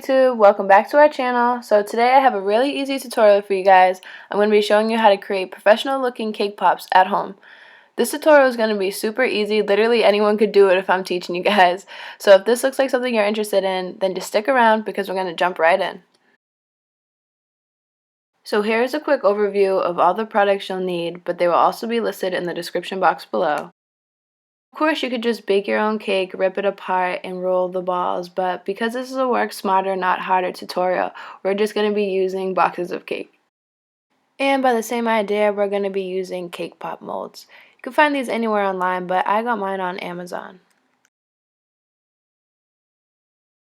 YouTube, welcome back to our channel. So today I have a really easy tutorial for you guys. I'm going to be showing you how to create professional looking cake pops at home. This tutorial is going to be super easy, literally anyone could do it if I'm teaching you guys. So if this looks like something you're interested in, then just stick around because we're going to jump right in. So here's a quick overview of all the products you'll need, but they will also be listed in the description box below. Of course, you could just bake your own cake, rip it apart, and roll the balls, but because this is a work smarter, not harder tutorial, we're just going to be using boxes of cake. And by the same idea, we're going to be using cake pop molds. You can find these anywhere online, but I got mine on Amazon.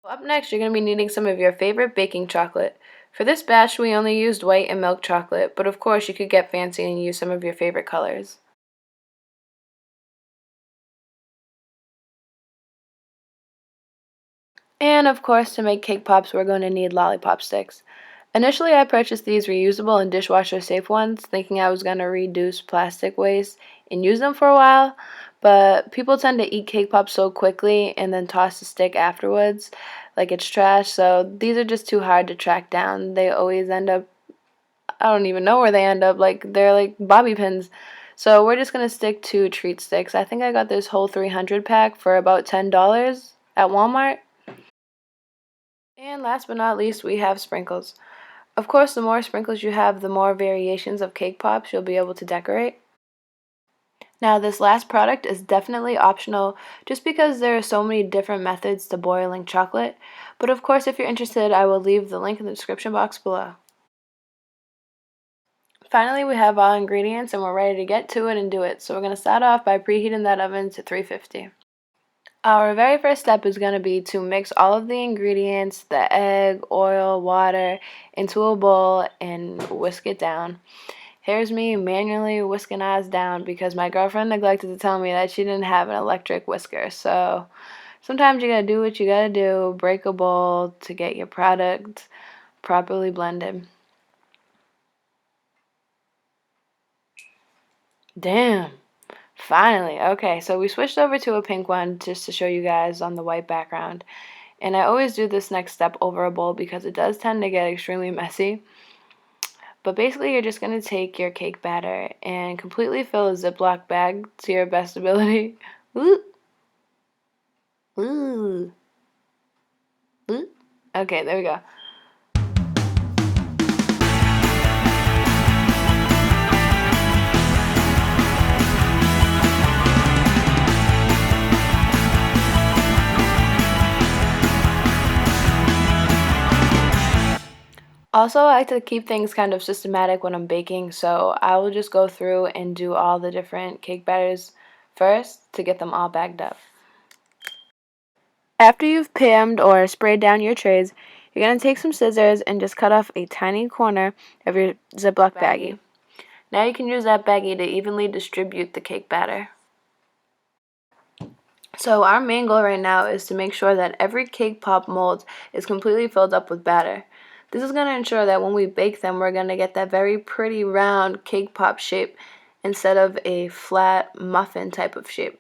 Up next, you're going to be needing some of your favorite baking chocolate. For this batch, we only used white and milk chocolate, but of course you could get fancy and use some of your favorite colors. And of course, to make cake pops, we're going to need lollipop sticks. Initially, I purchased these reusable and dishwasher safe ones, thinking I was going to reduce plastic waste and use them for a while, but people tend to eat cake pops so quickly and then toss the stick afterwards like it's trash, so these are just too hard to track down. They always end up, I don't even know where they end up, like they're like bobby pins. So we're just going to stick to treat sticks. I think I got this whole 300 pack for about $10 at Walmart. And last but not least, we have sprinkles. Of course, the more sprinkles you have, the more variations of cake pops you'll be able to decorate. Now, this last product is definitely optional just because there are so many different methods to boiling chocolate, but of course, if you're interested, I will leave the link in the description box below. Finally, we have all ingredients and we're ready to get to it and do it. So we're going to start off by preheating that oven to 350. Our very first step is going to be to mix all of the ingredients, the egg, oil, water, into a bowl and whisk it down. Here's me manually whisking ours down because my girlfriend neglected to tell me that she didn't have an electric whisker. So sometimes you gotta do what you gotta do, break a bowl to get your product properly blended. Damn. Finally. Okay, so we switched over to a pink one just to show you guys on the white background. And I always do this next step over a bowl because it does tend to get extremely messy. But basically, you're just going to take your cake batter and completely fill a Ziploc bag to your best ability. Ooh. Ooh. Ooh. Okay, there we go. Also, I like to keep things kind of systematic when I'm baking, so I will just go through and do all the different cake batters first to get them all bagged up. After you've pammed or sprayed down your trays, you're going to take some scissors and just cut off a tiny corner of your Ziploc baggie. Now you can use that baggie to evenly distribute the cake batter. So our main goal right now is to make sure that every cake pop mold is completely filled up with batter. This is going to ensure that when we bake them, we're going to get that very pretty round cake pop shape instead of a flat muffin type of shape.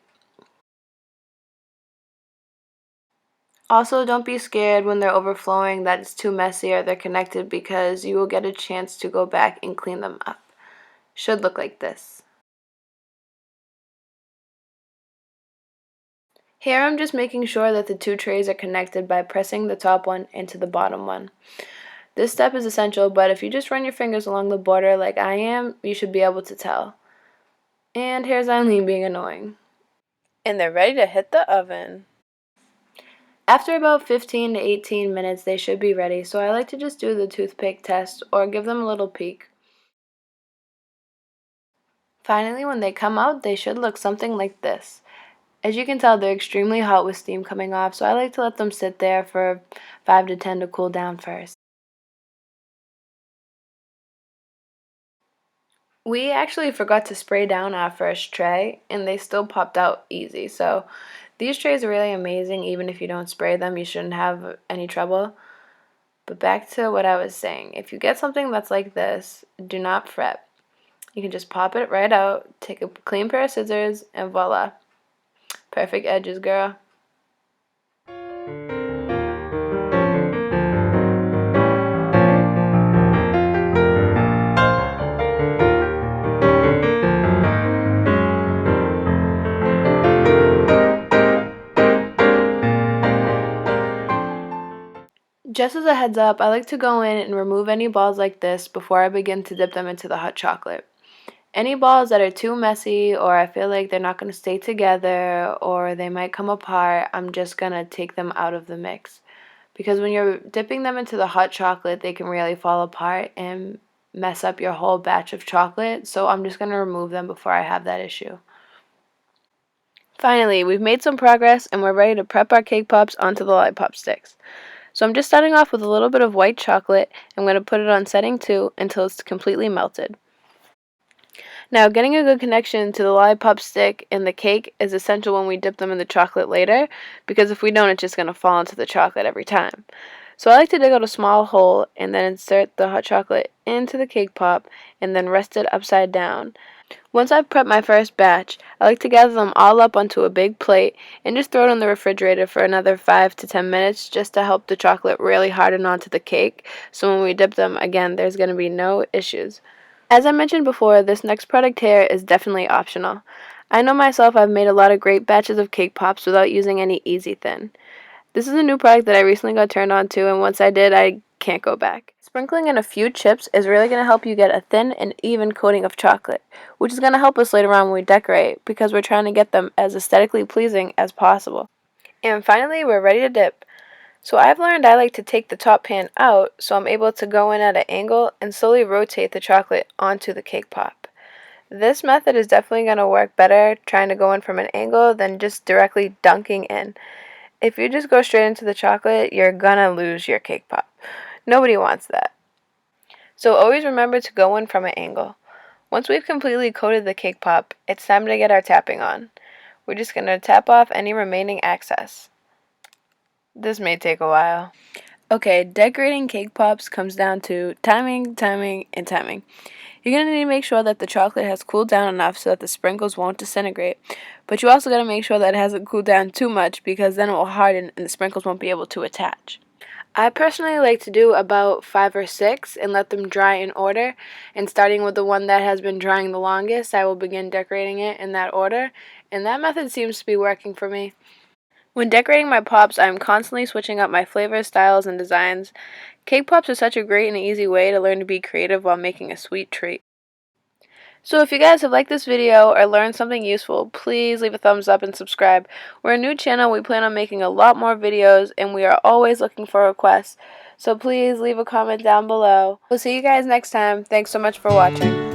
Also, don't be scared when they're overflowing that it's too messy or they're connected because you will get a chance to go back and clean them up. Should look like this. Here I'm just making sure that the two trays are connected by pressing the top one into the bottom one. This step is essential, but if you just run your fingers along the border like I am, you should be able to tell. And here's Ailynn being annoying. And they're ready to hit the oven. After about 15 to 18 minutes, they should be ready, so I like to just do the toothpick test or give them a little peek. Finally, when they come out, they should look something like this. As you can tell, they're extremely hot with steam coming off, so I like to let them sit there for 5 to 10 to cool down first. We actually forgot to spray down our first tray, and they still popped out easy. So these trays are really amazing. Even if you don't spray them, you shouldn't have any trouble. But back to what I was saying. If you get something that's like this, do not fret. You can just pop it right out, take a clean pair of scissors, and voila. Perfect edges, girl. Just as a heads up, I like to go in and remove any balls like this before I begin to dip them into the hot chocolate. Any balls that are too messy or I feel like they're not going to stay together or they might come apart, I'm just going to take them out of the mix. Because when you're dipping them into the hot chocolate, they can really fall apart and mess up your whole batch of chocolate. So I'm just going to remove them before I have that issue. Finally, we've made some progress and we're ready to prep our cake pops onto the lollipop sticks. So I'm just starting off with a little bit of white chocolate. I'm going to put it on setting 2 until it's completely melted. Now, getting a good connection to the lollipop stick and the cake is essential when we dip them in the chocolate later, because if we don't, it's just going to fall into the chocolate every time. So I like to dig out a small hole and then insert the hot chocolate into the cake pop and then rest it upside down. Once I've prepped my first batch, I like to gather them all up onto a big plate and just throw it in the refrigerator for another 5 to 10 minutes just to help the chocolate really harden onto the cake, so when we dip them again, there's going to be no issues. As I mentioned before, this next product here is definitely optional. I know myself, I've made a lot of great batches of cake pops without using any Easy Thin. This is a new product that I recently got turned on to, and once I did, I can't go back. Sprinkling in a few chips is really going to help you get a thin and even coating of chocolate, which is going to help us later on when we decorate, because we're trying to get them as aesthetically pleasing as possible. And finally, we're ready to dip. So I've learned I like to take the top pan out so I'm able to go in at an angle and slowly rotate the chocolate onto the cake pop. This method is definitely going to work better trying to go in from an angle than just directly dunking in. If you just go straight into the chocolate, you're gonna lose your cake pop. Nobody wants that. So always remember to go in from an angle. Once we've completely coated the cake pop, it's time to get our tapping on. We're just going to tap off any remaining excess. This may take a while. Okay, decorating cake pops comes down to timing, timing, and timing. You're going to need to make sure that the chocolate has cooled down enough so that the sprinkles won't disintegrate. But you also got to make sure that it hasn't cooled down too much, because then it will harden and the sprinkles won't be able to attach. I personally like to do about 5 or 6 and let them dry in order. And starting with the one that has been drying the longest, I will begin decorating it in that order. And that method seems to be working for me. When decorating my pops, I am constantly switching up my flavors, styles, and designs. Cake pops are such a great and easy way to learn to be creative while making a sweet treat. So if you guys have liked this video or learned something useful, please leave a thumbs up and subscribe. We're a new channel, we plan on making a lot more videos, and we are always looking for requests. So please leave a comment down below. We'll see you guys next time. Thanks so much for watching.